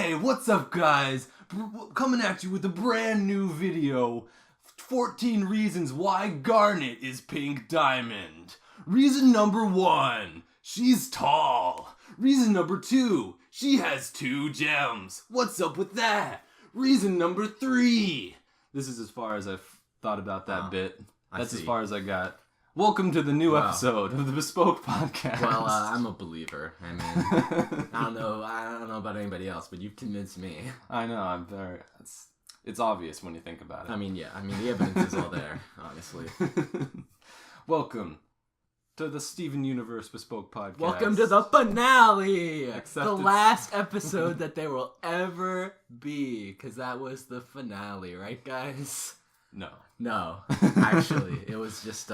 Hey, what's up, guys? Coming at you with a brand new video. 14 reasons why Garnet is Pink Diamond. Reason number 1, she's tall. Reason number 2, she has 2 gems. What's up with that? Reason number 3. This is as far as I've thought about that bit. That's as far as I got. Welcome to the new episode of the Bespoke podcast. Well, I'm a believer. I mean, I don't know about anybody else, but you've convinced me. I know. I'm very. It's obvious when you think about it. I mean, yeah. I mean, the evidence is all there, honestly. Welcome to the Steven Universe Bespoke podcast. Welcome to the finale. The last episode that there will ever be, because that was the finale, right, guys? No. Actually, it was just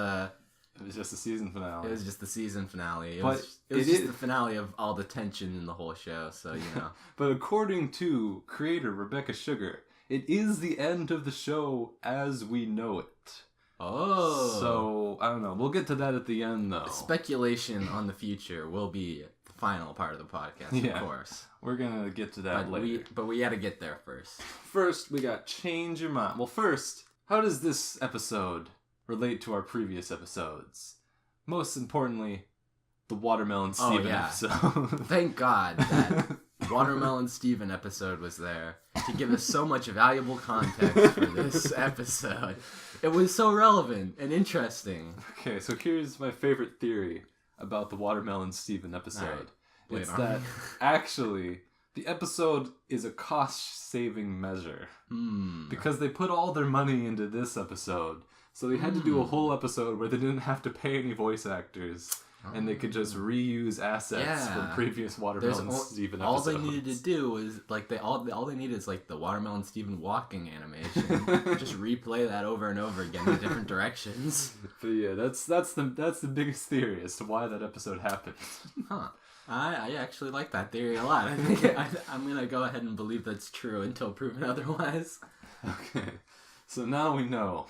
It was just the season finale. It was just the season finale. It was just the finale of all the tension in the whole show, so, you know. But according to creator Rebecca Sugar, it is the end of the show as we know it. Oh. So, I don't know. We'll get to that at the end, though. Speculation on the future will be the final part of the podcast, of course. We're going to get to that later. But we got to get there first. First, we got Change Your Mind. Well, first, how does this episode relate to our previous episodes? Most importantly, the Watermelon Steven episode. Thank God that Watermelon Steven episode was there to give us so much valuable context for this episode. It was so relevant and interesting. Okay, so here's my favorite theory about the Watermelon Steven episode. Right. It's that actually the episode is a cost-saving measure. Because they put all their money into this episode. So they had to do a whole episode where they didn't have to pay any voice actors. And they could just reuse assets from previous Watermelon Steven episodes. All they needed to do was, like, all they needed is, like, the Watermelon Steven walking animation. Just replay that over and over again in different directions. But yeah, that's the biggest theory as to why that episode happened. Huh. I actually like that theory a lot. I think I'm going to go ahead and believe that's true until proven otherwise. Okay. So now we know.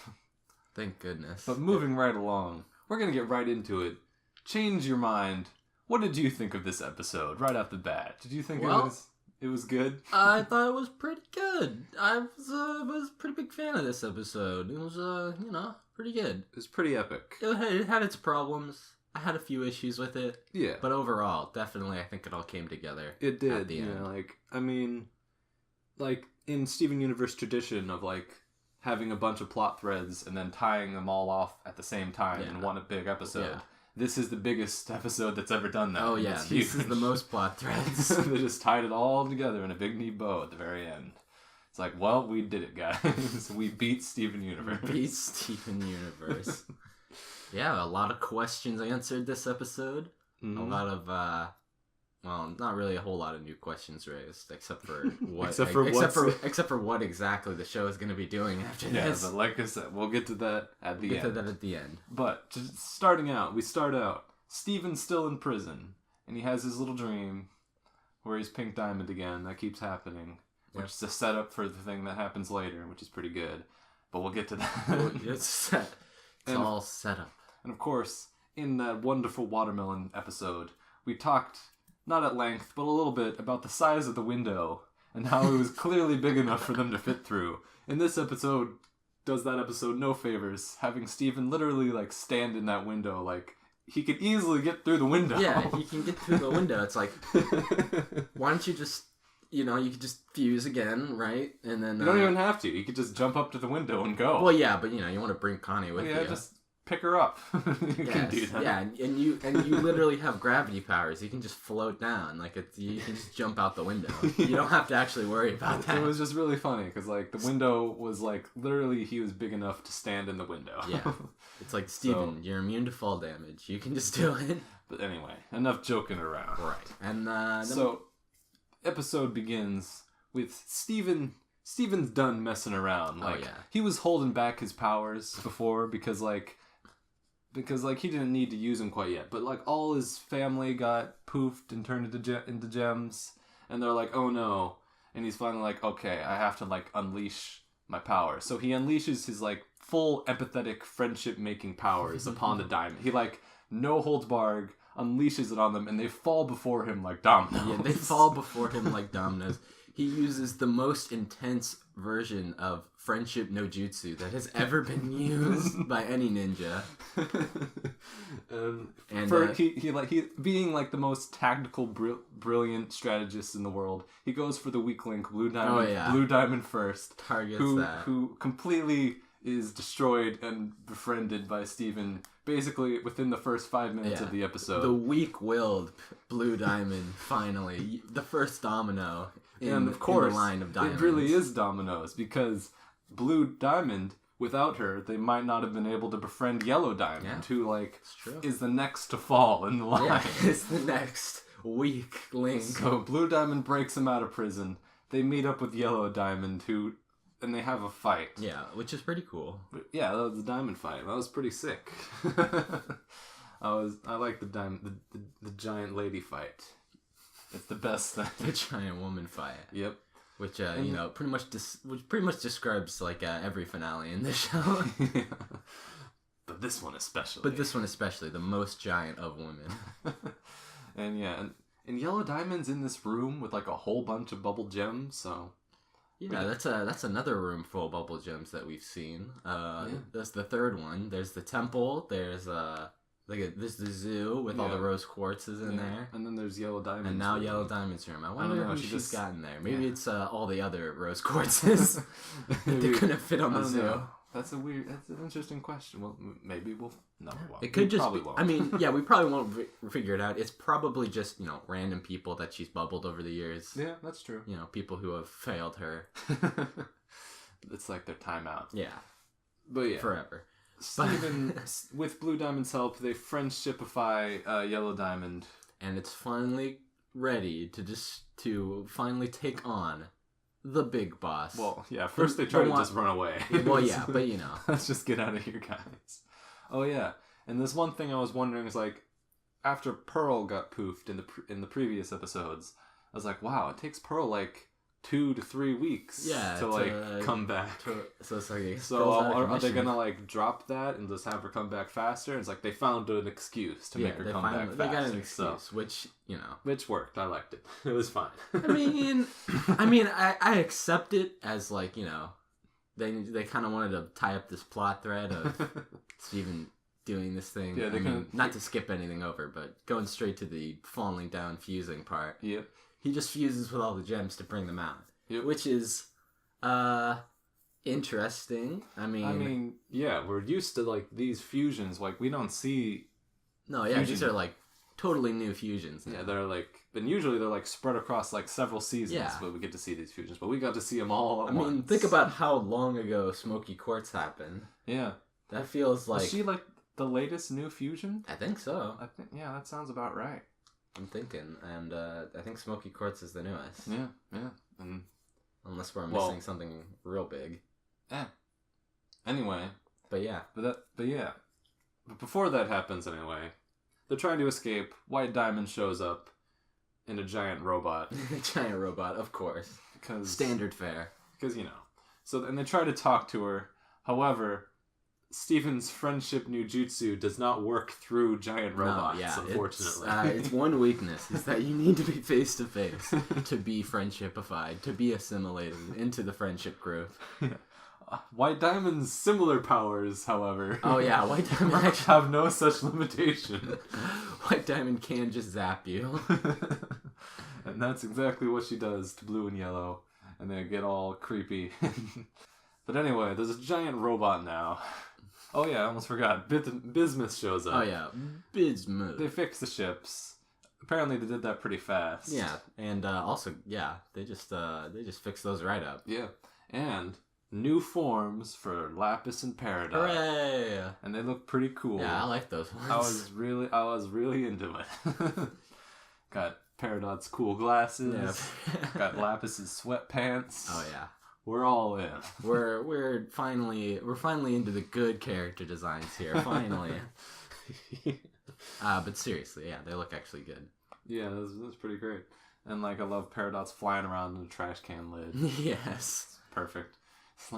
Thank goodness. But moving right along, we're going to get right into it. Change your mind. What did you think of this episode right off the bat? Did you think it was good? I thought it was pretty good. I was a pretty big fan of this episode. It was, pretty good. It was pretty epic. It had its problems. I had a few issues with it. Yeah. But overall, definitely, I think it all came together. It did. At the end. In Steven Universe tradition of, having a bunch of plot threads and then tying them all off at the same time in one big episode. Yeah. This is the biggest episode that's ever done that. Oh, yeah. This is the most plot threads. They just tied it all together in a big neat bow at the very end. It's like, well, we did it, guys. We beat Steven Universe. Yeah, a lot of questions answered this episode. Mm-hmm. A lot of, not really a whole lot of new questions raised, except for what exactly the show is going to be doing after this. Yeah, but like I said, we'll get to that at the end. But just we start out, Steven's still in prison, and he has his little dream where he's Pink Diamond again. That keeps happening, which is a setup for the thing that happens later, which is pretty good. But we'll get to that. It's all set up. And of course, in that wonderful Watermelon episode, we talked, not at length, but a little bit, about the size of the window and how it was clearly big enough for them to fit through. And this episode does that episode no favors, having Steven literally, stand in that window, he could easily get through the window. Yeah, he can get through the window. It's like, why don't you just, you could just fuse again, right? And then... You don't even have to. You could just jump up to the window and go. Well, yeah, but, you want to bring Connie with you. Yeah, just pick her up. You can do that. Yeah, and you literally have gravity powers. You can just float down. You can just jump out the window. You don't have to actually worry about that. It was just really funny because the window was literally he was big enough to stand in the window. Yeah, it's like Steven, you're immune to fall damage. You can just do it. But anyway, enough joking around. Right, and episode begins with Steven's done messing around. He was holding back his powers before because he didn't need to use them quite yet. But all his family got poofed and turned into gems, and they're like, oh no. And he's finally okay, I have to unleash my power. So he unleashes his full empathetic friendship making powers upon the diamond. He no holds barred unleashes it on them, and they fall before him like dominoes. Yeah, they fall before him like dominoes. He uses the most intense version of friendship no jutsu that has ever been used by any ninja. He being like the most tactical, brilliant strategist in the world. He goes for the weak link, Blue Diamond. Blue Diamond first. Targets who completely is destroyed and befriended by Steven basically within the first 5 minutes of the episode. The weak-willed Blue Diamond, finally. The first domino in the line of diamonds. It really is dominoes, because Blue Diamond, without her, they might not have been able to befriend Yellow Diamond, who is the next to fall in the line. Yeah, it's the next weak link. So Blue Diamond breaks him out of prison. They meet up with Yellow Diamond, and they have a fight. Yeah, which is pretty cool. But yeah, that was the diamond fight. That was pretty sick. I like the giant lady fight. It's the best thing. The giant woman fight. Yep. Which pretty much describes every finale in this show. Yeah. But this one especially. The most giant of women. And Yellow Diamond's in this room with like a whole bunch of bubble gems, so. Yeah, that's another room full of bubble gems that we've seen. That's the third one. There's the temple. There's there's the zoo with all the rose quartzes in there. And then there's Yellow Diamond's And now Yellow Diamond's room. I wonder who she's gotten there. Maybe it's all the other rose quartzes that they couldn't fit on the zoo. Know. That's an interesting question. Well, maybe we won't. It could just be, I mean, yeah, we probably won't figure it out. It's probably just, random people that she's bubbled over the years. Yeah, that's true. People who have failed her. It's like their timeout. Yeah. But yeah. Forever. Steven, with Blue Diamond's help, they friendshipify Yellow Diamond. And it's finally ready to finally take on the big boss. Well, yeah, first they try to just run away. Well, yeah, but Let's just get out of here, guys. Oh, yeah. And this one thing I was wondering is, after Pearl got poofed in the previous episodes, I was like, wow, it takes Pearl, 2 to 3 weeks to come back. So it's like... So are they going to, drop that and just have her come back faster? And it's like they found an excuse to make her come back faster. They got an excuse, which, Which worked. I liked it. It was fine. I accept it as, they kind of wanted to tie up this plot thread of Steven doing this thing. Yeah, not to skip anything over, but going straight to the falling down fusing part. Yep. He just fuses with all the gems to bring them out. Yep. Which is interesting. Yeah, we're used to these fusions. We don't see. No, yeah, these are totally new fusions. Yeah, they're and usually they're spread across several seasons where we get to see these fusions, but we got to see them all at once. Think about how long ago Smoky Quartz happened. Yeah, that feels like. Is she the latest new fusion? I think so. Yeah, that sounds about right. I'm thinking, and I think Smoky Quartz is the newest. Yeah. And unless we're missing something real big. Yeah. Anyway. But yeah. But before that happens anyway, they're trying to escape. White Diamond shows up in a giant robot. Giant robot, of course. Standard fare. Because, So, and they try to talk to her. However, Steven's friendship ninjutsu does not work through giant robots, unfortunately. It's one weakness, is that you need to be face to face to be friendshipified, to be assimilated into the friendship group. White Diamond's similar powers, however. Oh yeah, White Diamond actually have no such limitation. White Diamond can just zap you. And that's exactly what she does to Blue and Yellow, and they get all creepy. But anyway, there's a giant robot now. Oh yeah, I almost forgot. Bismuth shows up. Oh yeah, Bismuth. They fix the ships. Apparently they did that pretty fast. Yeah, and also, they just fixed those right up. Yeah, and new forms for Lapis and Peridot. Hooray! And they look pretty cool. Yeah, I like those ones. I was really into it. Got Peridot's cool glasses. Yeah. Got Lapis's sweatpants. Oh yeah. We're all in. We're finally into the good character designs here. Finally. But seriously, yeah, they look actually good. Yeah, that's pretty great. And I love Peridot's flying around in a trash can lid. Yes. It's perfect. It's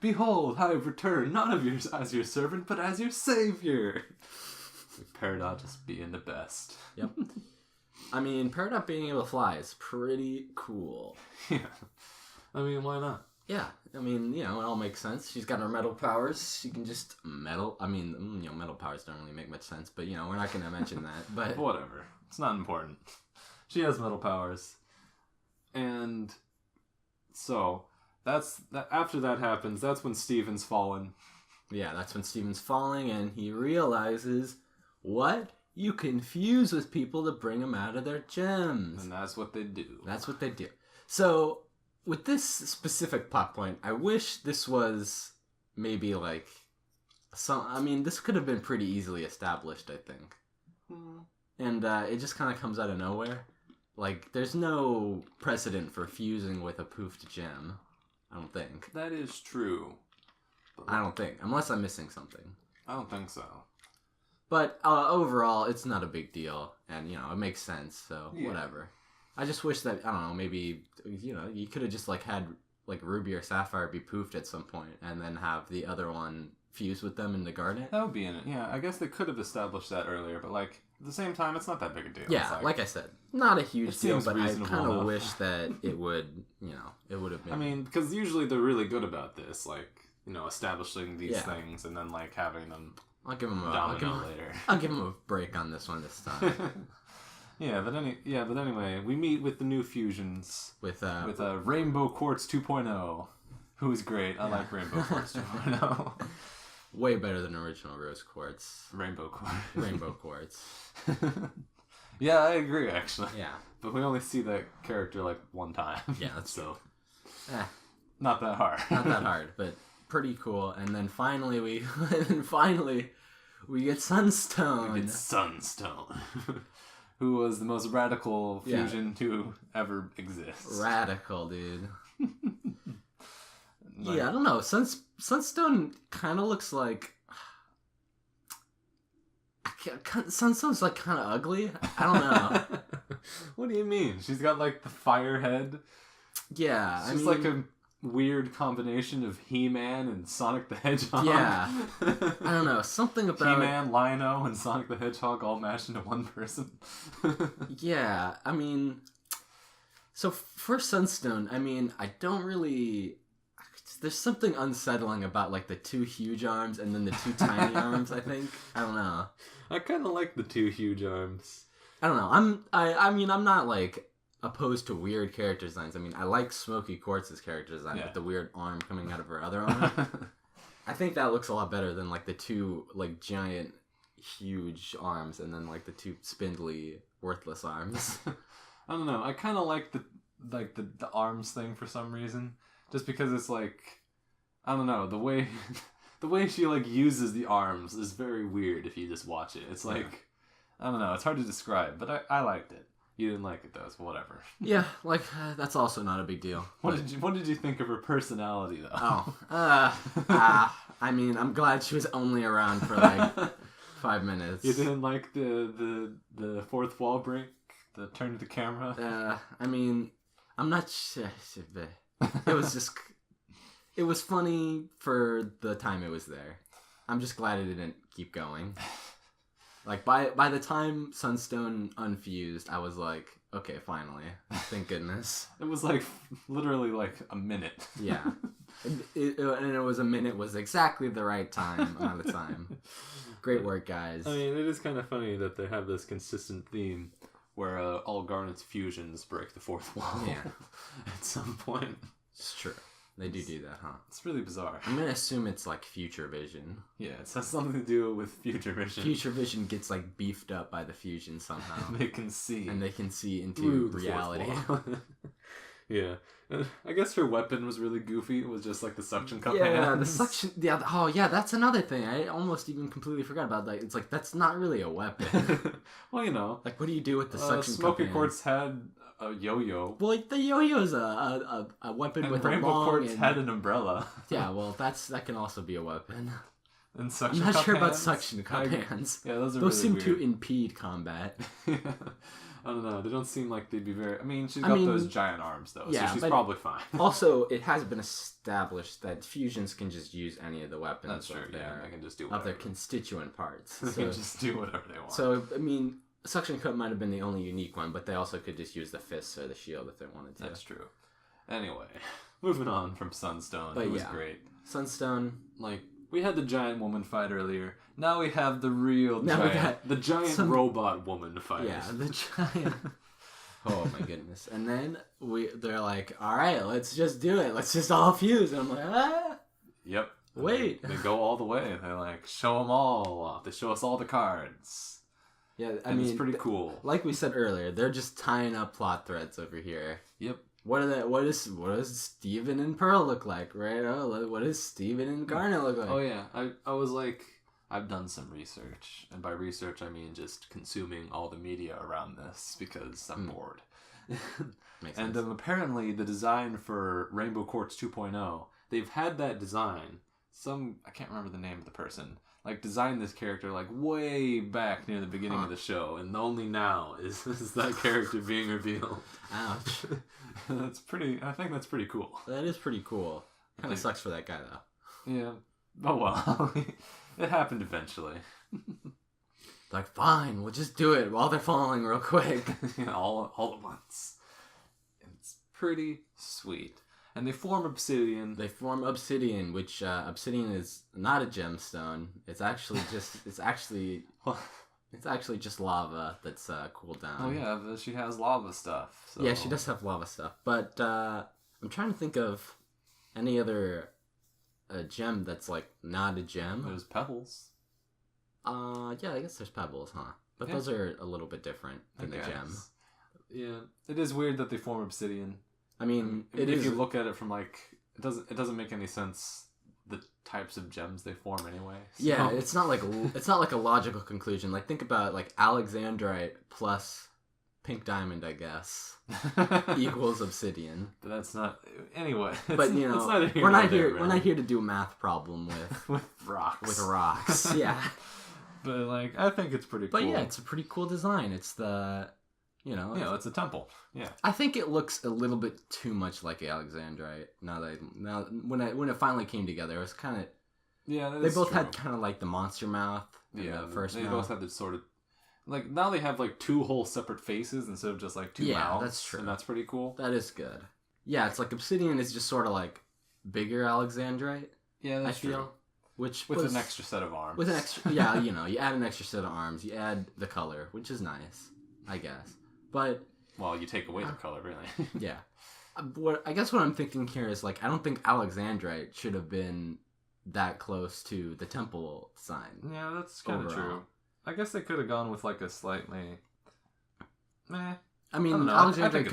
behold, I have returned, not as your servant, but as your savior. Peridot just being the best. Yep. I mean, Peridot being able to fly is pretty cool. Yeah. I mean, why not? Yeah. I mean, it all makes sense. She's got her metal powers. She can just metal. I mean, metal powers don't really make much sense, but, we're not going to mention that. But whatever. It's not important. She has metal powers. And so, after that happens, that's when Steven's fallen. Yeah, that's when Steven's falling, and he realizes, what? You can fuse with people to bring them out of their gems. And that's what they do. That's what they do. So, with this specific plot point, I wish this was maybe like this could have been pretty easily established, I think. And it just kind of comes out of nowhere. Like, there's no precedent for fusing with a poofed gem, I don't think. That is true. I don't think, unless I'm missing something. I don't think so. But overall, it's not a big deal, and, it makes sense, so whatever. I just wish that, I don't know, maybe, you could have just, had, Ruby or Sapphire be poofed at some point, and then have the other one fuse with them in the Garnet. That would be in it, yeah. I guess they could have established that earlier, but, at the same time, it's not that big a deal. Yeah, like I said, not a huge deal, but I kind of wish that it would, it would have been... I mean, because usually they're really good about this, establishing these things, and then, having them I'll give them later. I'll give them a break on this one this time. But anyway, we meet with the new fusions with Rainbow Quartz 2.0, who's great. I like Rainbow Quartz 2.0. Way better than original Rose Quartz. Rainbow Quartz. Yeah, I agree, actually. Yeah. But we only see that character one time. Yeah, that's so. Not that hard. Not that hard, but pretty cool. And then finally we get Sunstone. We get Sunstone. Who was the most radical fusion to ever exist. Radical, dude. Yeah, I don't know. Sunstone kind of looks like... Sunstone's kind of ugly. I don't know. What do you mean? She's got the fire head. Yeah, she's a weird combination of He-Man and Sonic the Hedgehog. Yeah. I don't know. Something about... He-Man, Lion-O, and Sonic the Hedgehog all mashed into one person. Yeah, I mean... So for Sunstone, I don't really... There's something unsettling about the two huge arms and then the two tiny arms, I think. I don't know. I kind of like the two huge arms. I don't know. I'm not opposed to weird character designs. I like Smoky Quartz's character design with the weird arm coming out of her other arm. I think that looks a lot better than the two giant huge arms and then the two spindly worthless arms. I don't know. I kind of like the arms thing for some reason. Just because it's I don't know, the way she uses the arms is very weird if you just watch it. It's I don't know, it's hard to describe, but I liked it. You didn't like it though, so whatever. Yeah, that's also not a big deal. What did you think of her personality though? I'm glad she was only around for 5 minutes. You didn't like the fourth wall break, the turn to the camera? I'm not sure. It was funny for the time it was there. I'm just glad it didn't keep going. By the time Sunstone unfused, I was okay, finally. Thank goodness. It was literally a minute. Yeah. And it was a minute was exactly the right amount of time. Great work, guys. It is kind of funny that they have this consistent theme where all Garnet's fusions break the fourth wall. Yeah. At some point. It's true. They do that, huh? It's really bizarre. I'm gonna assume it's Future Vision. Yeah, it has something to do with Future Vision. Future Vision gets beefed up by the fusion somehow. And they can see into reality. Yeah. I guess her weapon was really goofy. It was just the suction cup hands. Yeah, the suction... Yeah, oh yeah, that's another thing. I almost even completely forgot about that. It's that's not really a weapon. Well, what do you do with the suction cup Smoky Quartz had a yo-yo. Well, the yo-yo's a weapon and with Rainbow a long... Quartz had an umbrella. Yeah, well, that can also be a weapon. And suction I'm not cup sure hands? about suction cup hands. Yeah, those really seem weird. To impede combat. Yeah. I don't know. They don't seem like they'd be very... She's got those giant arms, though, so she's probably fine. Also, it has been established that fusions can just use any of the weapons That's true, they can just do whatever. of their constituent parts. They can just do whatever they want. So, suction cup might have been the only unique one, but they also could just use the fists or the shield if they wanted to. That's true. Anyway, moving on from Sunstone. It was great. Sunstone, like, we had the giant woman fight earlier. Now we have the real giant robot woman fight. Yeah, the giant. Oh my goodness! And then they're like, "All right, let's just do it. Let's just all fuse." And I'm like, "Ah." Yep. Wait. They go all the way. They like show them all off. They show us all the cards. Yeah, I mean, it's pretty cool. Like we said earlier, they're just tying up plot threads over here. Yep. What does Steven and Pearl look like, right? Oh, what does Steven and Garnet look like? Oh yeah, I was like, I've done some research, and by research I mean just consuming all the media around this because I'm bored. Makes and sense. Apparently the design for Rainbow Quartz 2.0, they've had that design. I can't remember the name of the person, like designed this character like way back near the beginning of the show, and only now is that character being revealed. Ouch. I think that's pretty cool. That is pretty cool. Kind of sucks for that guy though. Yeah. Oh well. It happened eventually. Like, fine, we'll just do it while they're falling real quick. all at once. It's pretty sweet. And they form obsidian. Which obsidian is not a gemstone. It's actually just lava that's cooled down. Oh yeah, but she has lava stuff. So. Yeah, she does have lava stuff. But I'm trying to think of any other gem that's like not a gem. There's pebbles. Yeah, I guess there's pebbles, huh? But those are a little bit different than the gem. Yeah, it is weird that they form obsidian. I mean, if you look at it from like, it doesn't make any sense. The types of gems they form anyway. So. Yeah, it's not like a logical conclusion. Like, think about like Alexandrite plus pink diamond, I guess, equals obsidian. But that's not anyway. But you know, we're not here to do a math problem with rocks. With rocks, yeah. But like, I think it's pretty cool. But yeah, it's a pretty cool design. It's it's a temple. Yeah. I think it looks a little bit too much like Alexandrite. Now when it finally came together, it was kind of. Yeah, they both had kind of like the monster mouth. Yeah, the first. They mouth. both had this sort of. Like, now they have like two whole separate faces instead of just like two mouths. Yeah, that's true. And that's pretty cool. That is good. Yeah, it's like obsidian is just sort of like bigger Alexandrite. Yeah, that's true. Feel. With an extra set of arms. With an extra, yeah, you add an extra set of arms. You add the color, which is nice, I guess. But well, you take away the color, really. Yeah. What I'm thinking here is like I don't think Alexandrite should have been that close to the temple sign. Yeah, that's kind of true. I guess they could have gone with like a slightly. Meh. I mean, Alexandrite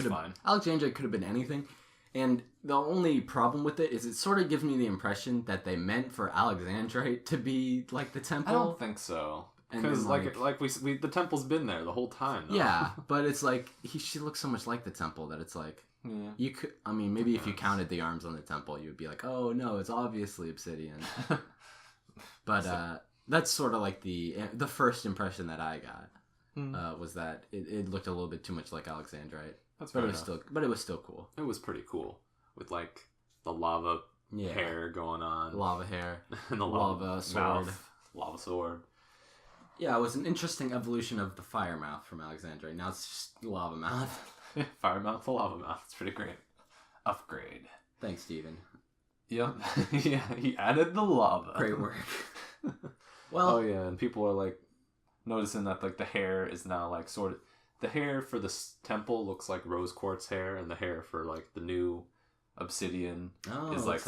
could have been anything. And the only problem with it is it sort of gives me the impression that they meant for Alexandrite to be like the temple. I don't think so. Because like we the temple's been there the whole time. Though. Yeah, but it's like she looks so much like the temple that it's like you could. I mean, maybe if you counted the arms on the temple, you would be like, oh no, it's obviously obsidian. But that's sort of like the first impression that I got was that it looked a little bit too much like Alexandrite. That's fair enough. But it was still cool. It was pretty cool with like the lava hair going on, lava hair, and the lava sword, lava sword. Yeah, it was an interesting evolution of the fire mouth from Alexandrite. Now it's just lava mouth. Fire mouth to lava mouth. It's pretty great. Upgrade. Thanks, Steven. Yep. Yeah, he added the lava. Great work. Well. Oh yeah, and people are like noticing that like the hair is now like sort of. The hair for the temple looks like rose quartz hair, and the hair for like the new obsidian is like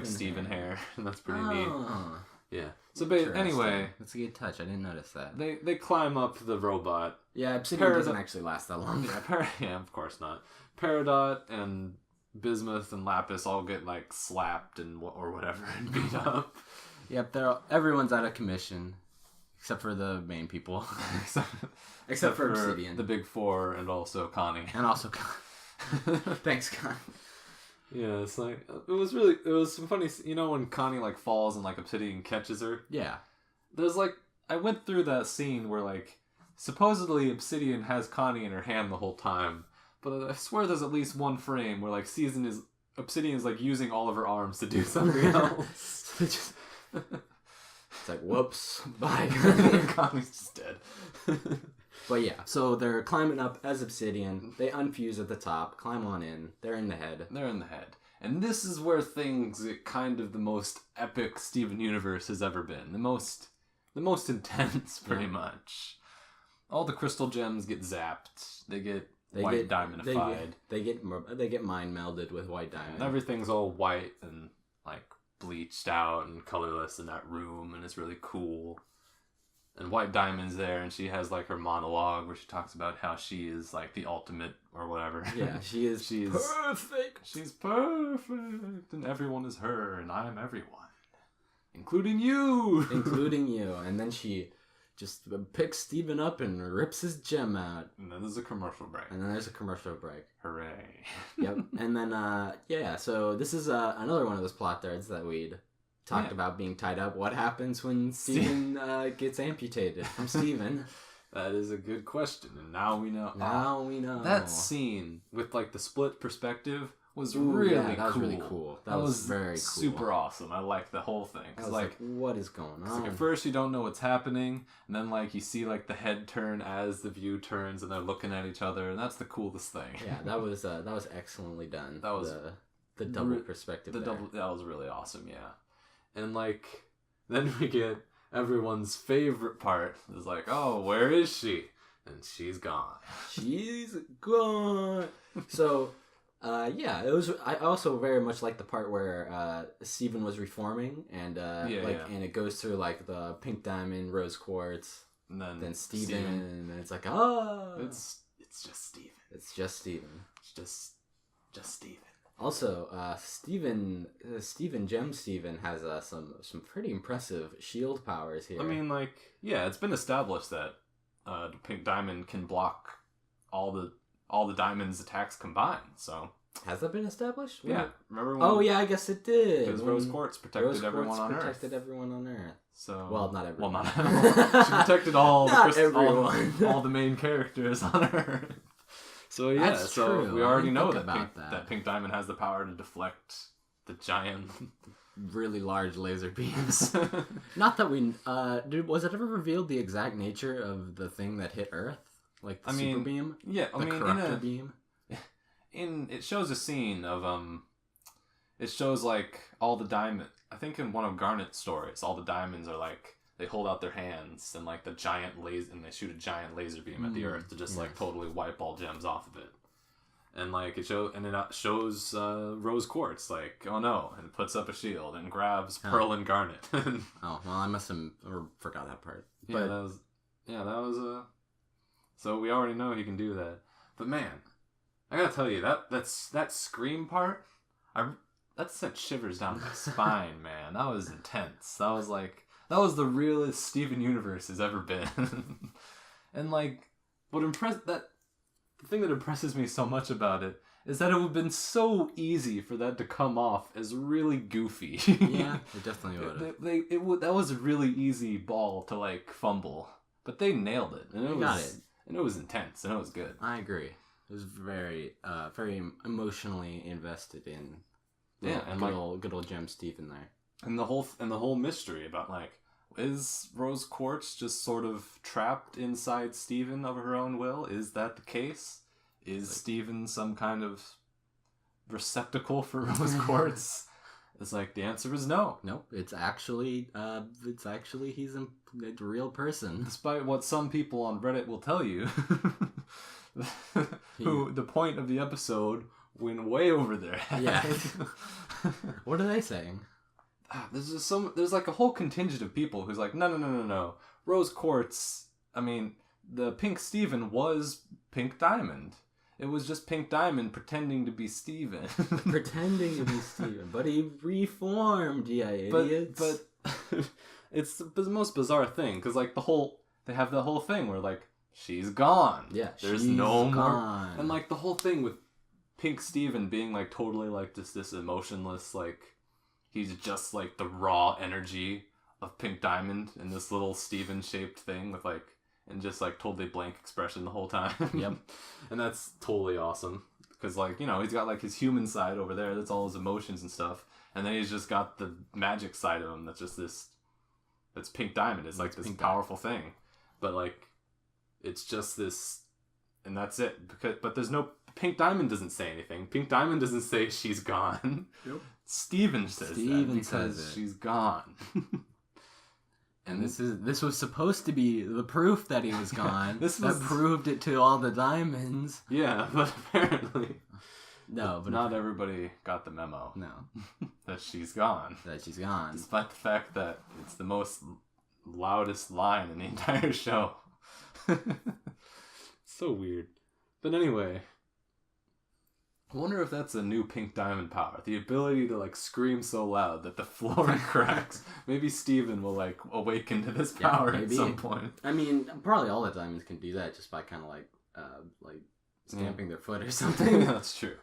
Steven hair, and that's pretty neat. Yeah. So anyway, that's a good touch. I didn't notice that. They climb up the robot. Yeah, obsidian doesn't actually last that long. Yeah, of course not. Peridot and Bismuth and Lapis all get like slapped or whatever and beat up. Yep, everyone's out of commission. Except for the main people. Except for Obsidian. The big four and also Connie. Thanks, Connie. Yeah, it's like, it was some funny, when Connie like falls and like Obsidian catches her? Yeah. There's like, I went through that scene where like, supposedly Obsidian has Connie in her hand the whole time, but I swear there's at least one frame where like Obsidian is like using all of her arms to do something else. It's like, whoops, bye. Connie's just dead. But yeah, so they're climbing up as Obsidian. They unfuse at the top, climb on in. They're in the head. And this is where things get kind of the most epic Steven universe has ever been. The most intense, pretty much. All the crystal gems get zapped. They get white diamondified. They get mind melded with white diamond. Everything's all white and like bleached out and colorless in that room, and it's really cool. And White Diamond's there, and she has like her monologue where she talks about how she is like the ultimate or whatever. Yeah, she's perfect. She's perfect, and everyone is her, and I am everyone, including you. And then she just picks Steven up and rips his gem out. And then there's a commercial break. Hooray. Yep. And then, so this is another one of those plot threads that we'd talked about being tied up. What happens when Steven gets amputated from Steven? That is a good question, and now we know. That scene with like the split perspective was really cool. That was really cool. That was very cool. Super awesome. I like the whole thing. I was like, what is going on? Like at first you don't know what's happening, and then like you see like the head turn as the view turns, and they're looking at each other, and that's the coolest thing. Yeah, that was excellently done. That was the double perspective. That was really awesome. Yeah. And, like, then we get everyone's favorite part. It's like, oh, where is she? And she's gone. So, it was. I also very much like the part where Steven was reforming, and and it goes through like the pink diamond, rose quartz, and then Steven, and it's like, it's just Steven. It's just Steven. It's just Steven. Also, Steven has some pretty impressive shield powers here. I mean, like, yeah, it's been established that the pink diamond can block all the diamond's attacks combined. So has that been established? Yeah, remember? I guess it did. Because Rose Quartz protected everyone on Earth. So not everyone. Well, not everyone. She protected all the main characters on Earth. So yeah, that's true. We already know that pink diamond has the power to deflect the giant, really large laser beams. Not that we was it ever revealed the exact nature of the thing that hit Earth, like the super beam? Yeah, corruptor beam. It shows a scene of it shows like all the diamond. I think in one of Garnet's stories, all the diamonds are like. They hold out their hands and like the giant laser, and they shoot a giant laser beam at the Earth to just like totally wipe all gems off of it. And like it shows Rose Quartz like, oh no, and it puts up a shield and grabs Pearl and Garnet. Oh well, I must have forgot that part. But that was so we already know he can do that. But man, I gotta tell you that scream part, that sent shivers down my spine, man. That was intense. That was the realest Steven universe has ever been. And like, the thing that impresses me so much about it is that it would have been so easy for that to come off as really goofy. Yeah, it definitely would have. That was a really easy ball to like fumble, but they nailed it, and it was intense, and it was good. I agree. It was very, very emotionally invested in. Good old Gem Steven there. And the whole mystery about like, is Rose Quartz just sort of trapped inside Steven of her own will? Is that the case? Is Steven some kind of receptacle for Rose Quartz? It's like the answer is no. Nope. It's actually he's a real person. Despite what some people on Reddit will tell you, who the point of the episode went way over their head. Yeah. What are they saying? There's like a whole contingent of people who's like, no. Rose Quartz, I mean, the Pink Steven was Pink Diamond. It was just Pink Diamond pretending to be Steven. But he reformed, idiots. But it's the most bizarre thing, because like they have the whole thing where like, she's gone. Yeah, there's no more. And like the whole thing with Pink Steven being like totally like this emotionless, like, he's just like the raw energy of Pink Diamond in this little Steven shaped thing with like, and just like totally blank expression the whole time. Yep. And that's totally awesome. Because like, you know, he's got like his human side over there. That's all his emotions and stuff. And then he's just got the magic side of him. That's just that's Pink Diamond. It's like this powerful thing. But like, it's just this, and that's it. But there's no, Pink Diamond doesn't say anything. Pink Diamond doesn't say she's gone. Yep. Steven says that because she's gone. And this was supposed to be the proof that he was gone. That proved it to all the diamonds. Yeah, but apparently... No, but not everybody got the memo. No. That she's gone. That she's gone. Despite the fact that it's the most loudest line in the entire show. So weird. But anyway, I wonder if that's a new Pink Diamond power. The ability to, like, scream so loud that the floor cracks. Maybe Steven will, like, awaken to this power at some point. I mean, probably all the diamonds can do that just by kind of, like stamping their foot or something. That's true.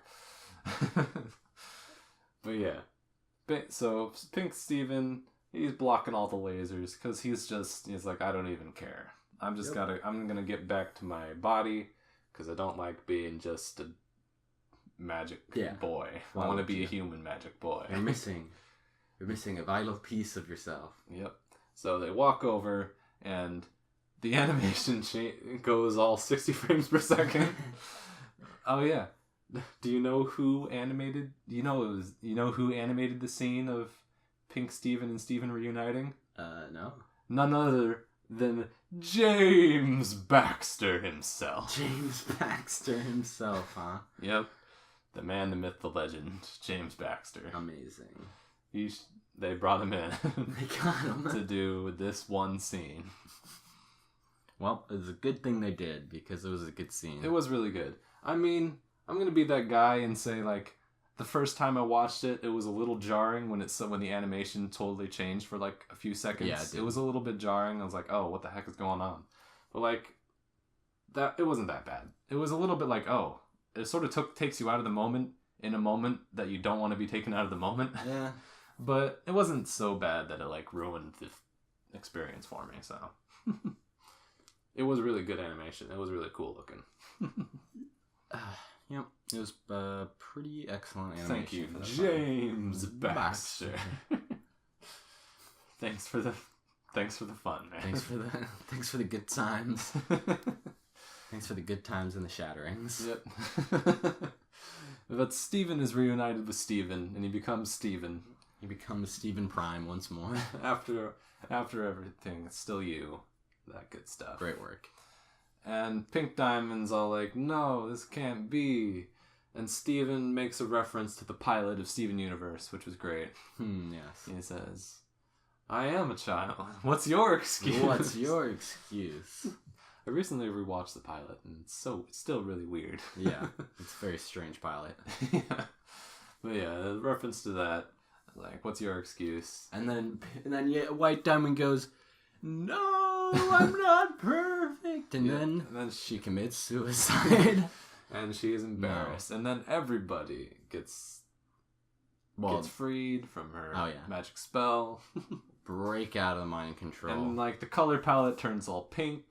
But yeah. So, Pink Steven, he's blocking all the lasers because he's like, I don't even care. I'm gonna get back to my body because I don't like being just a magic boy. I want to be a human magic boy. You're missing a vital piece of yourself. Yep. So they walk over and the animation goes all 60 frames per second. Oh yeah. Do you know who animated? You know who animated the scene of Pink Steven and Steven reuniting? No. None other than James Baxter himself. James Baxter himself, huh? Yep. The man, the myth, the legend, James Baxter. Amazing. They brought him in. They got him to do this one scene. Well, it was a good thing they did because it was a good scene. It was really good. I mean, I'm gonna be that guy and say, like, the first time I watched it, it was a little jarring when the animation totally changed for like a few seconds. Yeah, it was a little bit jarring. I was like, oh, what the heck is going on? But like, it wasn't that bad. It was a little bit like, oh, it sort of takes you out of the moment in a moment that you don't want to be taken out of the moment. Yeah. But it wasn't so bad that it like ruined the experience for me. So it was really good animation. It was really cool looking. Yep, it was pretty excellent animation. Thank you, James Baxter. Thanks for the fun, man. Thanks for the good times. Thanks for the good times and the shatterings. Yep. But Steven is reunited with Steven, and he becomes Steven. He becomes Steven Prime once more. After everything, it's still you. That good stuff. Great work. And Pink Diamond's all like, no, this can't be. And Steven makes a reference to the pilot of Steven Universe, which was great. Yes. He says, I am a child. What's your excuse? What's your excuse? I recently rewatched the pilot, and it's still really weird. Yeah, it's a very strange pilot. Yeah. But yeah, the reference to that, like, what's your excuse? And then White Diamond goes, no, I'm not perfect. And then she commits suicide. And she is embarrassed. No. And then everybody gets freed from her magic spell. Break out of the mind control. And like the color palette turns all pink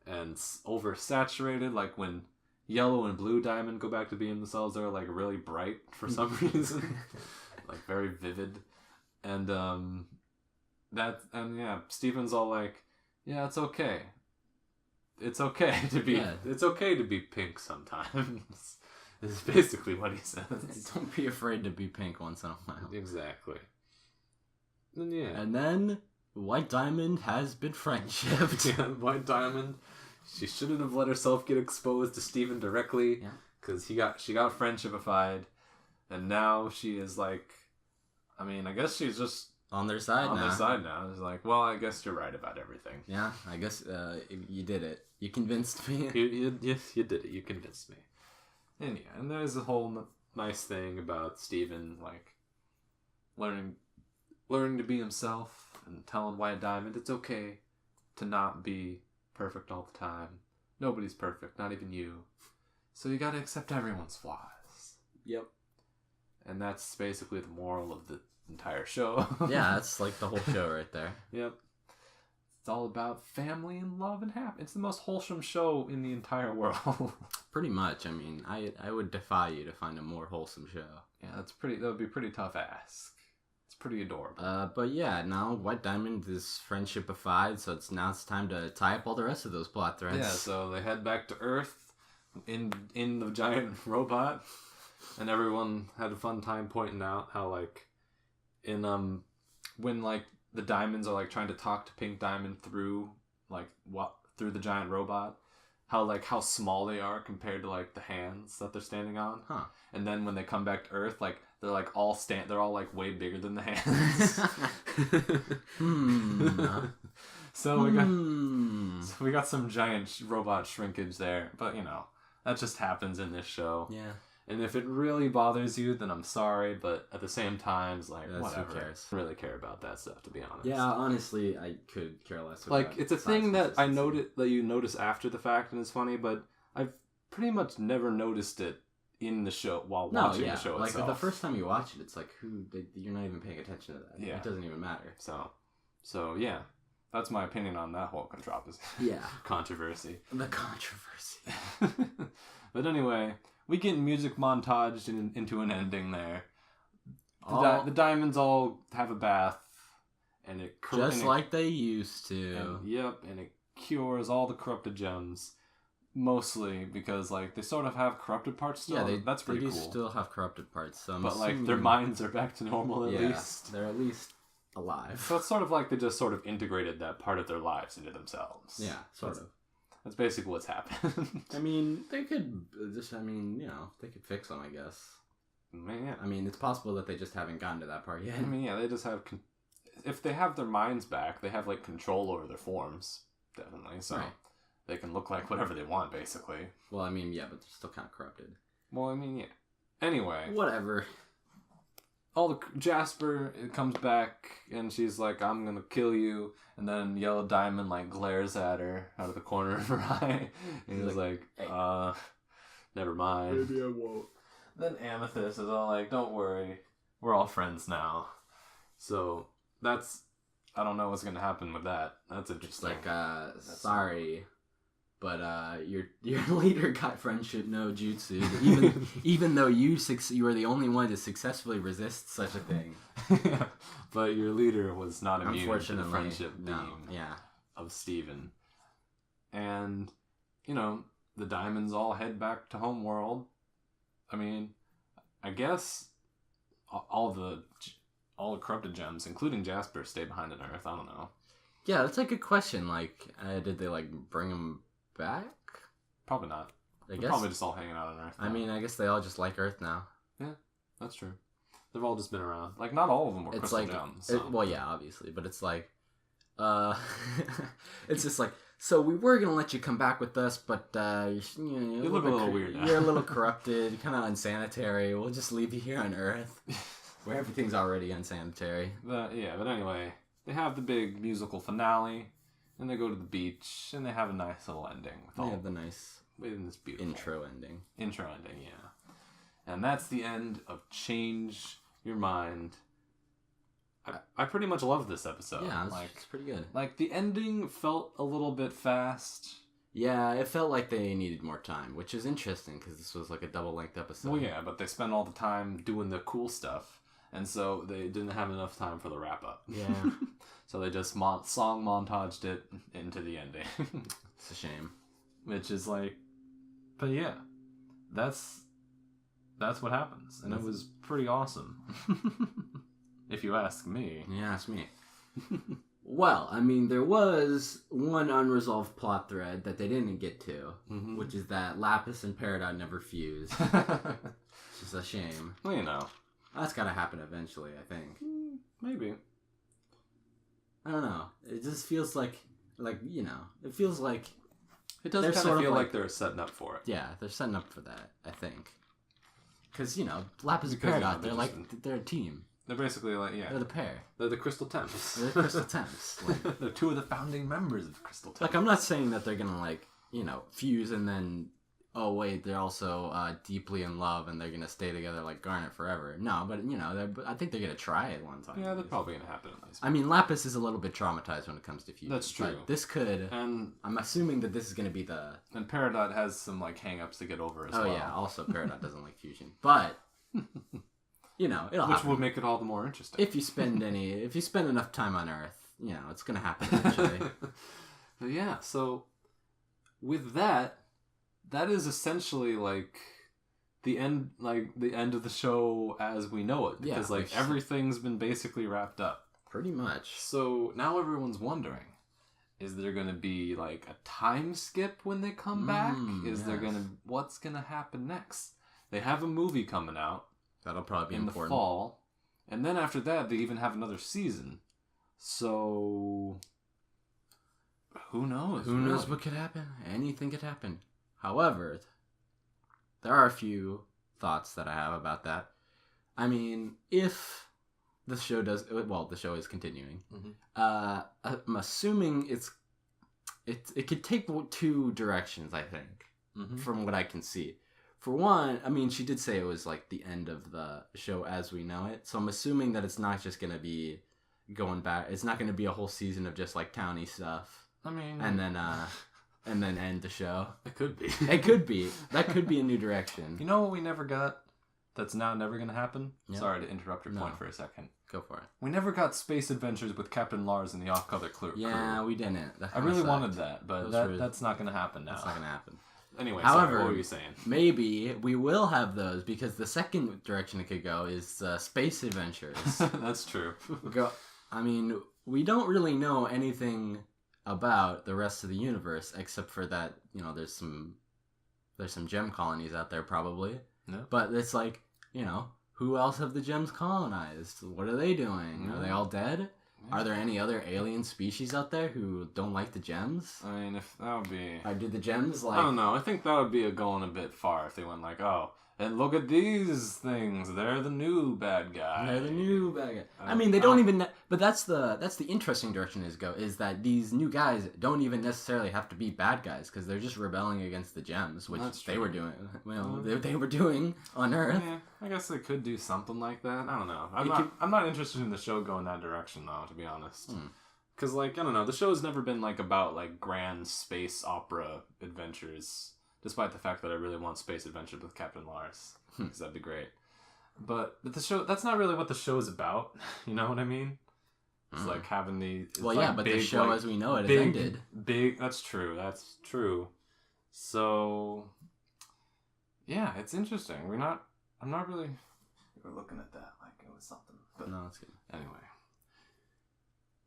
and oversaturated. Like when yellow and blue diamond go back to being themselves, they're like really bright for some reason. Like very vivid. And Steven's all like, yeah, it's okay. It's okay to be pink sometimes. This is basically what he says. Don't be afraid to be pink once in a while. Exactly. And then White Diamond has been friendshipped. Yeah, White Diamond. She shouldn't have let herself get exposed to Steven directly. Yeah. Because she got friendshipified. And now she is like, I mean, I guess she's just on their side now. It's like, well, I guess you're right about everything. Yeah, I guess you did it. You convinced me. Yes, you did it. You convinced me. And yeah, and there's a whole nice thing about Steven, like, learning to be himself and telling White Diamond it's okay to not be perfect all the time. Nobody's perfect, not even you. So you gotta accept everyone's flaws. Yep. And that's basically the moral of the entire show. Yeah, that's like the whole show right there. Yep. It's all about family and love and happiness. It's the most wholesome show in the entire world. Pretty much. I mean, I would defy you to find a more wholesome show. Yeah, that would be a pretty tough ask. It's pretty adorable. But yeah, now White Diamond is friendshipified, so it's time to tie up all the rest of those plot threads. Yeah, so they head back to Earth in the giant robot, and everyone had a fun time pointing out how like in when like the diamonds are like trying to talk to Pink Diamond through the giant robot, how small they are compared to like the hands that they're standing on. Huh. And then when they come back to Earth, like they're all like way bigger than the hands. So we got some giant robot shrinkage there, but you know, that just happens in this show. Yeah. And if it really bothers you, then I'm sorry, but at the same time, it's like, whatever. Who cares? I don't really care about that stuff, to be honest. Yeah, honestly, I could care less about like, it's a thing that you notice after the fact, and it's funny, but I've pretty much never noticed it in the show while watching the show itself. Like, the first time you watch it, it's like, you're not even paying attention to that. Yeah. It doesn't even matter. So yeah. That's my opinion on that whole controversy. Yeah. Controversy. The controversy. But anyway, we get music montaged into an ending there. The diamonds all have a bath, and it like they used to. And it cures all the corrupted gems, mostly because like they sort of have corrupted parts still. Yeah, that's pretty cool. They still have corrupted parts, so but like their minds are back to normal at least. They're at least alive. So it's sort of like they just sort of integrated that part of their lives into themselves. Yeah, sort of. That's basically what's happened. I mean, they could they could fix them, I guess. Man. I mean, it's possible that they just haven't gotten to that part yet. I mean, yeah, they just have... if they have their minds back, they have, like, control over their forms, definitely. So they can look like whatever they want, basically. Well, I mean, yeah, but they're still kind of corrupted. Well, I mean, yeah. Anyway. Whatever. Jasper comes back, and she's like, I'm gonna kill you. And then Yellow Diamond, like, glares at her out of the corner of her eye. And he's like, hey. Never mind. Maybe I won't. Then Amethyst is all like, don't worry. We're all friends now. So, I don't know what's gonna happen with that. That's interesting. It's like, sorry, but your leader got friendship no jutsu, even though you were the only one to successfully resist such a thing. But your leader was not immune to the friendship beam of Steven. And, you know, the diamonds all head back to Homeworld. I mean, I guess all the corrupted gems, including Jasper, stay behind on Earth. I don't know. Yeah, that's a good question. Like, did they like bring him back? Probably not. They're probably just all hanging out on Earth now. I mean, I guess they all just like Earth now. Yeah, that's true. They've all just been around. Like, not all of them were crystal gems. So. Well, yeah, obviously, but it's like, it's just like, so we were gonna let you come back with us, but you look a little weird now. You're a little corrupted, kind of unsanitary. We'll just leave you here on Earth, where everything's already unsanitary. But anyway, they have the big musical finale, and they go to the beach, and they have a nice little ending. They have the nice this beautiful intro ending. Yeah. And that's the end of Change Your Mind. I pretty much love this episode. Yeah, it's pretty good. Like, the ending felt a little bit fast. Yeah, it felt like they needed more time, which is interesting, because this was like a double-length episode. Well, yeah, but they spent all the time doing the cool stuff, and so they didn't have enough time for the wrap-up. Yeah. So they just song montaged it into the ending. It's a shame. Which is like... But yeah, that's what happens, and it was pretty awesome. If you ask me. You ask me. Well, I mean, there was one unresolved plot thread that they didn't get to, which is that Lapis and Peridot never fused. It's just a shame. Well, you know. That's gotta happen eventually, I think. Maybe. I don't know. It just feels like, you know, it feels like... It does kind of feel like they're setting up for it. Yeah, they're setting up for that, I think. Because, you know, Lapis and Peridot, they're a team. They're basically like, yeah. They're the pair. They're the Crystal Temps. They're the Crystal Temps. They're two of the founding members of Crystal Temps. Like, I'm not saying that they're gonna, like, you know, fuse and then, oh, wait, they're also deeply in love and they're gonna stay together like Garnet forever. No, but, you know, I think they're gonna try it one time. Yeah, they're probably gonna happen at least. I mean, Lapis is a little bit traumatized when it comes to fusion. That's true. But this could, and I'm assuming that this is gonna be the... And Peridot has some, like, hang-ups to get over as well. Oh, yeah, also Peridot doesn't like fusion. But... it'll happen. Which would make it all the more interesting. If you spend enough time on Earth, it's gonna happen eventually. But yeah, so with that is essentially like the end of the show as we know it, because everything's been basically wrapped up. Pretty much. So now everyone's wondering, is there going to be like a time skip when they come back? What's going to happen next? They have a movie coming out. That'll probably be important. In the fall. And then after that, they even have another season. So who knows? Who knows what could happen? Anything could happen. However, there are a few thoughts that I have about that. I mean, if the show the show is continuing. I'm assuming it could take two directions, I think, from what I can see. For one, I mean, she did say it was like the end of the show as we know it, so I'm assuming that it's not just going to be going back. It's not going to be a whole season of just like towny stuff. I mean, and then end the show. It could be. It could be. That could be a new direction. You know what we never got? That's now never going to happen? Yep. Sorry to interrupt your point for a second. Go for it. We never got space adventures with Captain Lars and the off-color crew. Yeah, we didn't. I really wanted that, but that's not going to happen now. That's not going to happen. Anyway, however, what were you saying? Maybe we will have those, because the second direction it could go is space adventures. That's true. I mean, we don't really know anything about the rest of the universe, except for that, there's some gem colonies out there probably. No. But it's like, who else have the gems colonized? What are they doing? Are they all dead? Yeah. Are there any other alien species out there who don't like the gems? I mean, if that would be... Or do the gems like... I don't know. I think that would be going a bit far if they went like, oh, and look at these things. They're the new bad guy. They're the new bad guy. I mean, they don't even... But that's the interesting direction is that these new guys don't even necessarily have to be bad guys, because they're just rebelling against the gems, which they were doing. Well, they were doing on Earth. Yeah, I guess they could do something like that. I don't know. I'm not interested in the show going that direction, though, to be honest. Because, I don't know. The show's never been, about, grand space opera adventures. Despite the fact that I really want space adventure with Captain Lars, because that'd be great. But the show, that's not really what the show's about. You know what I mean? It's like having the... but the show as we know it has ended. That's true. So, yeah, it's interesting. I'm not really... We're looking at that like it was something. But no, that's good. Anyway.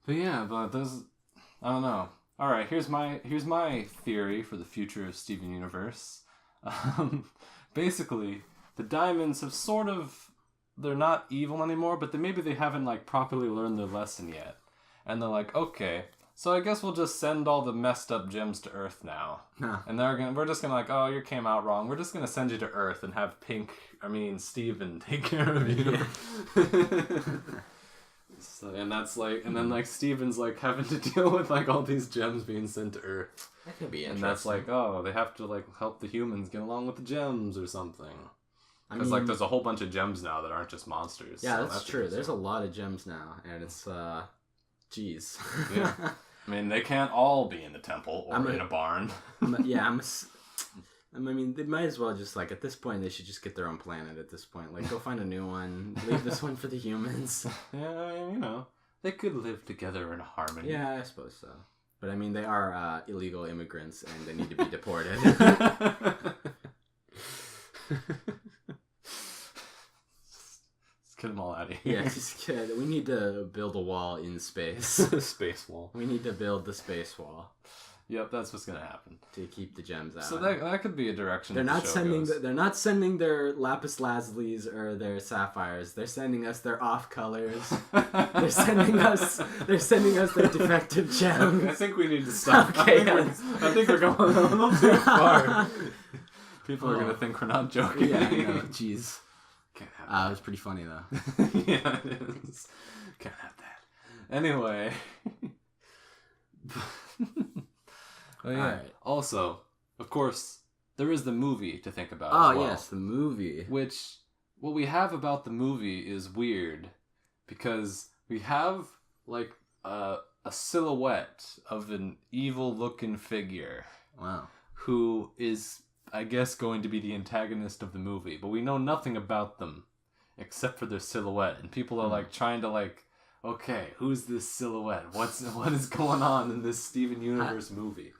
But yeah, there's... I don't know. All right, here's my theory for the future of Steven Universe. Basically, the diamonds have they're not evil anymore, but maybe they haven't properly learned their lesson yet. And they're like, okay, so I guess we'll just send all the messed up gems to Earth now. And we're just gonna oh, you came out wrong. We're just gonna send you to Earth and have Steven take care of you. Yeah. So, and then Steven's having to deal with all these gems being sent to Earth. That could be interesting. And that's they have to help the humans get along with the gems or something. Because there's a whole bunch of gems now that aren't just monsters. Yeah, so that's true. There's a lot of gems now, and it's jeez. Yeah. I mean, they can't all be in the temple or in a barn. I mean, they might as well just, at this point, they should just get their own planet at this point. Go find a new one. Leave this one for the humans. Yeah, they could live together in harmony. Yeah, I suppose so. But, I mean, they are illegal immigrants, and they need to be deported. Just get them all out of here. Yeah, just get... We need to build a wall in space. Space wall. We need to build the space wall. Yep, that's what's gonna happen. To keep the gems out. So that could be a direction. They're not sending their lapis lazulis or their sapphires. They're sending us their off colors. They're sending us their defective gems. I think we need to stop. Okay, I think we're going a little too far. People are gonna think we're not joking. Yeah, I know. Jeez. Can't have that. It was pretty funny though. Yeah, it is. Can't have that. Anyway. Oh, yeah. Right. Also, of course, there is the movie to think about. Oh, as well, yes, the movie. Which, what we have about the movie is weird, because we have, a silhouette of an evil-looking figure. Wow. Who is, I guess, going to be the antagonist of the movie, but we know nothing about them, except for their silhouette, and people are like trying to like, okay, who's this silhouette? What is going on in this Steven Universe movie?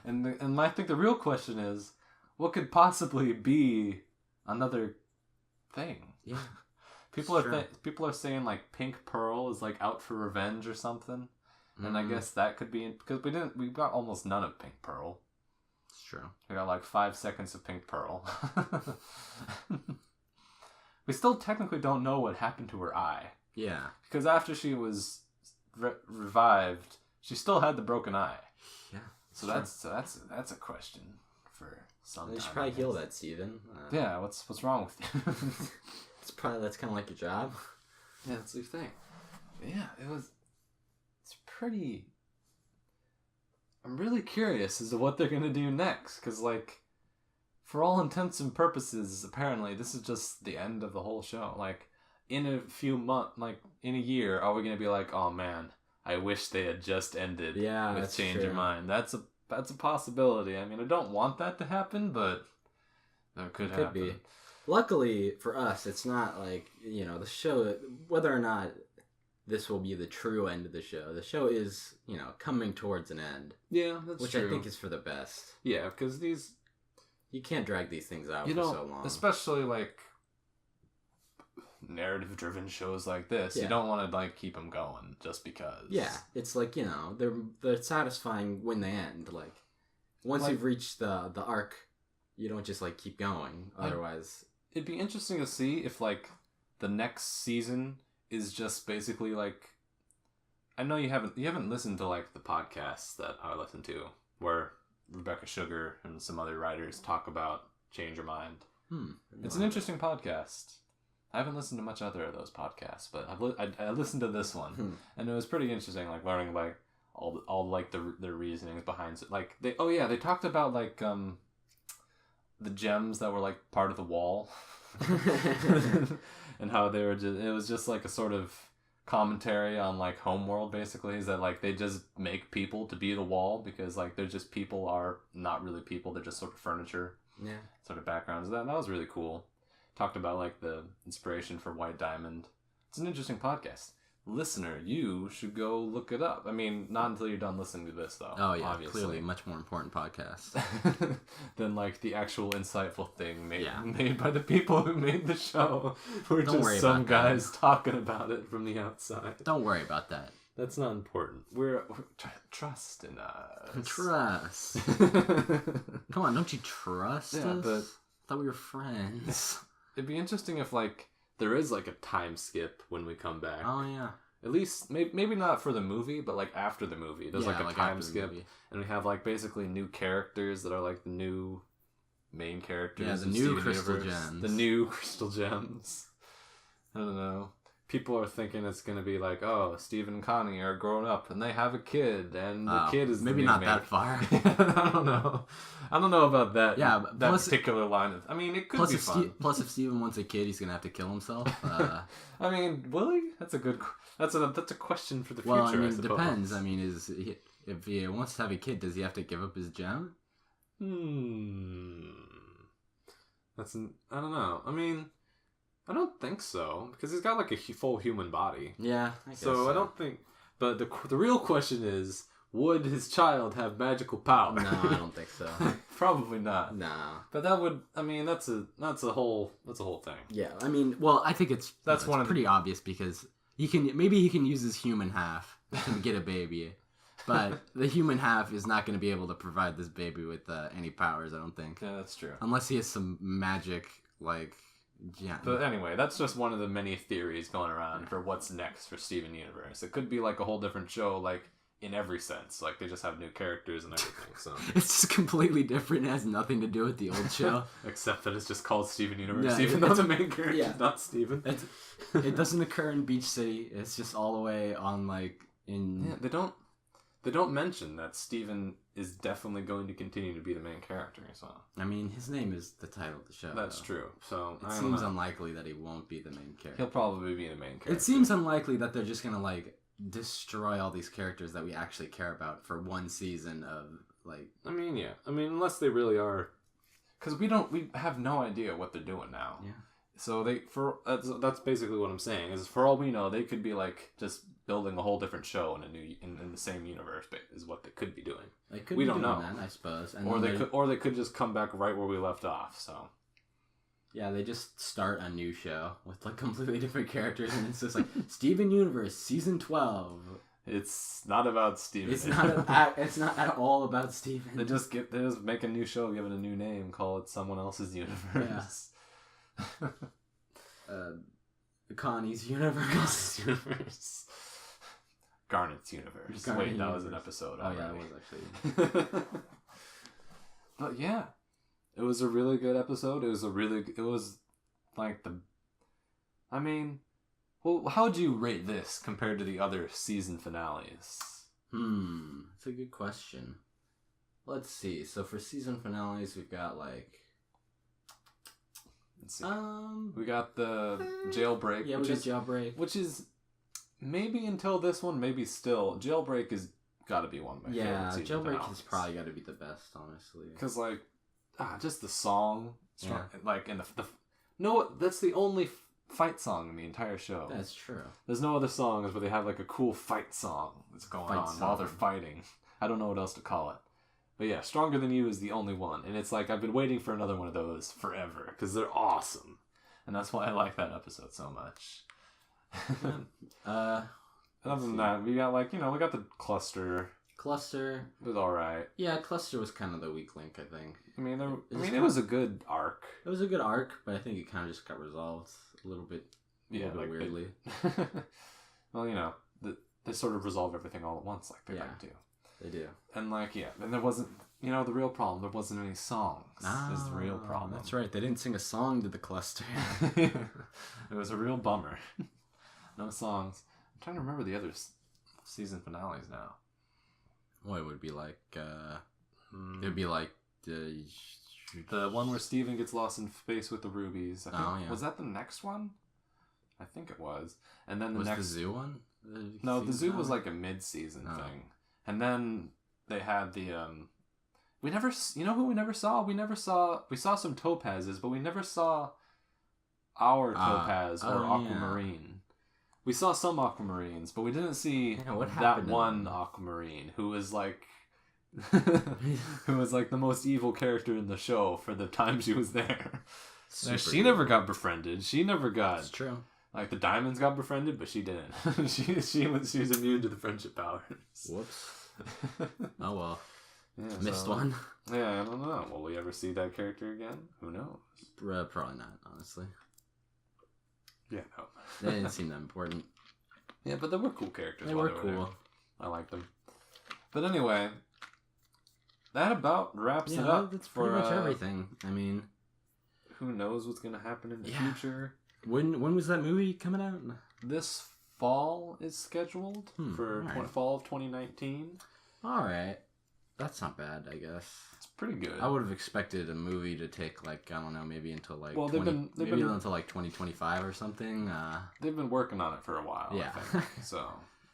And I think the real question is, what could possibly be another thing? Yeah. People are saying like Pink Pearl is like out for revenge or something, and I guess that could be because we got almost none of Pink Pearl. It's true. We got like 5 seconds of Pink Pearl. We still technically don't know what happened to her eye. Yeah. Because after she was revived, she still had the broken eye. Yeah. So that's a question for some time. You should probably heal that, Steven. Yeah. What's wrong with you? That's kind of like your job. Yeah, that's your thing. But yeah, it's pretty. I'm really curious as to what they're gonna do next, because like, for all intents and purposes, apparently this is just the end of the whole show. Like, in a few months, like in a year, are we gonna be like, oh man, I wish they had just ended with Change Your Mind? That's a possibility. I mean, I don't want that to happen, but that could happen. Be. Luckily for us, it's not like, the show, whether or not this will be the true end of the show is, coming towards an end. Yeah, that's true. Which I think is for the best. Yeah, because you can't drag these things out for so long. Especially like narrative-driven shows like this. Yeah. You don't want to like keep them going just because. Yeah, it's like, they're satisfying when they end. Like, once you've reached the arc, you don't just like keep going. Otherwise, it'd be interesting to see if like the next season is just basically like, I know you haven't listened to like the podcasts that I listen to where Rebecca Sugar and some other writers talk about Change Your Mind. It's an interesting podcast. I haven't listened to much other of those podcasts, but I listened to this one, and it was pretty interesting, like learning like all like their reasonings behind it. Like they talked about like the gems that were like part of the wall, and how they were it was just like a sort of commentary on like Homeworld. Basically, is that like they just make people to be the wall because like they're just people are not really people, they're just sort of furniture, sort of backgrounds. That was really cool. Talked about like the inspiration for White Diamond. It's an interesting podcast. Listener, you should go look it up. I mean, not until you're done listening to this, though. Oh, yeah, obviously. Clearly much more important podcast. Than, like, the actual insightful thing made by the people who made the show. We're just some guys talking about it from the outside. Don't worry about that. That's not important. We're trust in us. Trust. Come on, don't you trust us? But I thought we were friends. It'd be interesting if, like, there is like a time skip when we come back. Oh yeah. At least maybe not for the movie, but like after the movie, there's like a time skip, and we have like basically new characters that are like the new main characters. Yeah, the new crystal gems. The new crystal gems. I don't know. People are thinking it's gonna be like, oh, Steve and Connie are grown up and they have a kid, and the kid is maybe not that far. I don't know about that. Yeah, that particular line of. I mean, it could be fun. Plus, if Steven wants a kid, he's gonna have to kill himself. I mean, will he? That's a question for the future. Well, I mean, it depends. I mean, if he wants to have a kid, does he have to give up his gem? I don't know. I mean, I don't think so, because he's got like a full human body. Yeah, I guess so. I don't think. But the real question is, would his child have magical power? No, I don't think so. Probably not. No. But that would. I mean, that's a whole thing. Yeah, I mean, well, I think it's pretty obvious because he can use his human half to get a baby, but the human half is not going to be able to provide this baby with any powers. I don't think. Yeah, that's true. Unless he has some magic like. Yeah. But anyway, that's just one of the many theories going around for what's next for Steven Universe. It could be like a whole different show, like in every sense. Like they just have new characters and everything. So it's just completely different. It has nothing to do with the old show, except that it's just called Steven Universe, even though the main character is not Steven. It doesn't occur in Beach City. It's just all the way on like in. Yeah, they don't mention that Steven is definitely going to continue to be the main character. So I mean, his name is the title of the show. That's true. So it seems unlikely that he won't be the main character. He'll probably be the main character. It seems unlikely that they're just gonna like destroy all these characters that we actually care about for one season of like. I mean, yeah. I mean, unless they really are, because we have no idea what they're doing now. Yeah. So that's basically what I'm saying. Is for all we know, they could be like just building a whole different show in the same universe. Is what they could be doing. We don't know that, I suppose. And or they could just come back right where we left off. So. Yeah, they just start a new show with like completely different characters, and it's just like Steven Universe Season 12. It's not about Steven. It's not. It's not at all about Steven. They just make a new show, give it a new name, call it someone else's universe. Yeah. Connie's universe. Garnet's universe. Wait, that was an episode. Oh yeah, it was actually. But yeah. It was a really good episode. It was like I mean, well, how would you rate this compared to the other season finales? That's a good question. Let's see. So for season finales, we've got like... Let's see. We got the Jailbreak. Yeah, we got Jailbreak. Which is, maybe until this one, maybe still, Jailbreak is gotta be one of my favorite season Jailbreak finales. Has probably got to be the best, honestly. Because like, just the song, yeah. like, and that's the only fight song in the entire show. That's true. There's no other songs where they have like a cool fight song that's going on while they're fighting. I don't know what else to call it. But yeah, Stronger Than You is the only one. And it's like, I've been waiting for another one of those forever because they're awesome. And that's why I like that episode so much. Other than that, we got like, we got the Cluster. Cluster was alright. Yeah, Cluster was kind of the weak link, I think. It was a good arc. It was a good arc, but I think it kind of just got resolved a little bit weirdly. Well, they sort of resolve everything all at once, like they like to. They do. And and there wasn't, the real problem, there wasn't any songs. Is the real problem. That's right, they didn't sing a song to the Cluster. It was a real bummer. No songs. I'm trying to remember the other season finales now. Well, it would be like, it would be like the one where Steven gets lost in space with the rubies. Was that the next one? I think it was. And then the the zoo one? No, the zoo was like a mid-season thing. And then they had the we never, who we never saw? We saw some topazes, but we never saw our topaz or aquamarine. Yeah. We saw some aquamarines, but we didn't see that one aquamarine who was like the most evil character in the show for the time she was there. She never got befriended. She never got. It's true. Like the diamonds got befriended, but she didn't. she was immune to the friendship powers. Whoops. Oh well. Yeah, missed one. Yeah, I don't know. Will we ever see that character again? Who knows? Probably not, honestly. Yeah, no. They didn't seem that important. Yeah, but they were cool characters. They were cool. I liked them. But anyway, that about wraps it up. That's pretty much everything. I mean, who knows what's going to happen in the future? When was that movie coming out? This fall is scheduled for fall of 2019. All right. That's not bad, I guess. It's pretty good. I would have expected a movie to take like, I don't know, maybe until like until like 2025 or something. They've been working on it for a while, I think. So,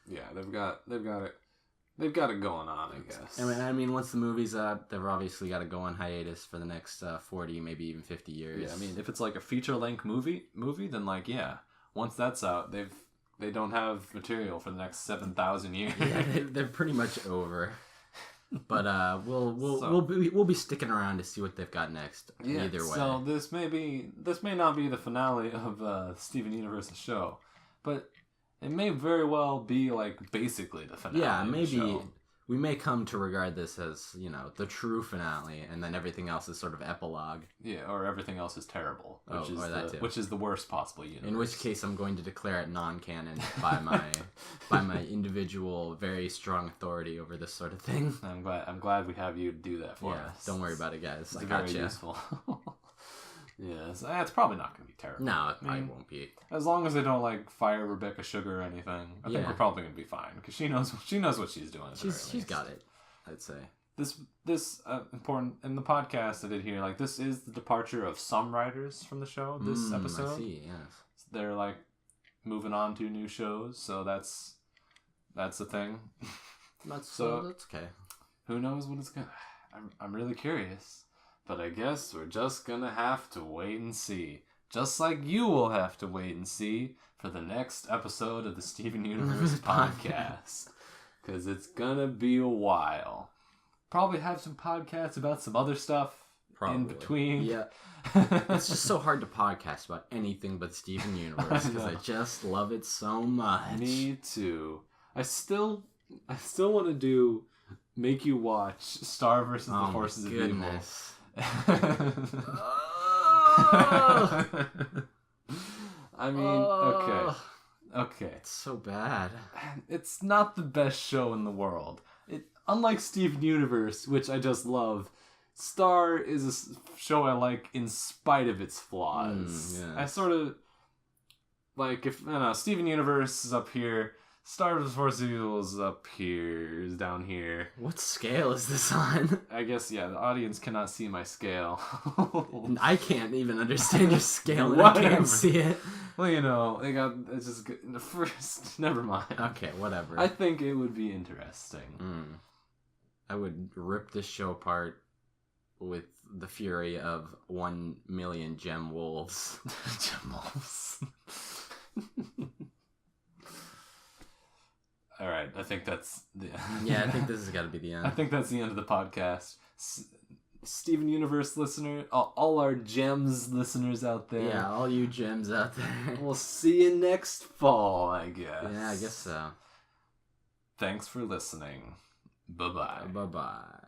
yeah, they've got it going on, I guess. I mean, once the movie's up, they've obviously got to go on hiatus for the next 40, maybe even 50 years. Yeah, I mean, if it's like a feature-length movie, then like, once that's out, they don't have material for the next 7,000 years. Yeah, they're pretty much over. But we'll be sticking around to see what they've got next. Yeah, either way. So this may not be the finale of Steven Universe's show, but it may very well be like basically the finale. Yeah, maybe of the show. We may come to regard this as, the true finale, and then everything else is sort of epilogue. Yeah, or everything else is terrible, which is the worst possible universe. In which case, I'm going to declare it non-canon by my individual, very strong authority over this sort of thing. I'm glad we have you do that for us. Yeah, don't worry about it, guys. It's very useful. Yes, it's probably not going to be terrible. No, it probably won't be. As long as they don't like fire Rebecca Sugar or anything, I think we're probably going to be fine because she knows what she's doing. She's got it, I'd say. This important in the podcast I did here. Like this is the departure of some writers from the show. This episode, I see. Yes, they're like moving on to new shows, so that's the thing. That's okay. Who knows what it's gonna? I'm really curious. But I guess we're just gonna have to wait and see. just like you will have to wait and see for the next episode of the Steven Universe podcast. Because it's gonna be a while. Probably have some podcasts about some other stuff in between. Yeah. It's just so hard to podcast about anything but Steven Universe because I just love it so much. Me too. I still want to do make you watch Star versus the Forces of Evil. I mean, okay. It's so bad. It's not the best show in the world. Unlike Steven Universe, which I just love, Star is a show I like in spite of its flaws. I sort of like if Steven Universe is up here, Star Wars Force Evil is up here, is down here. What scale is this on? I guess the audience cannot see my scale. I can't even understand your scale, and I can't see it. Well, it's just good. The first, never mind. Okay, whatever. I think it would be interesting. I would rip this show apart with the fury of 1 million gem wolves. Gem wolves. All right, I think that's the yeah, I think this has got to be the end. I think that's the end of the podcast. Steven Universe listener, all our gems listeners out there. Yeah, all you gems out there. We'll see you next fall, I guess. Yeah, I guess so. Thanks for listening. Bye-bye. Bye-bye.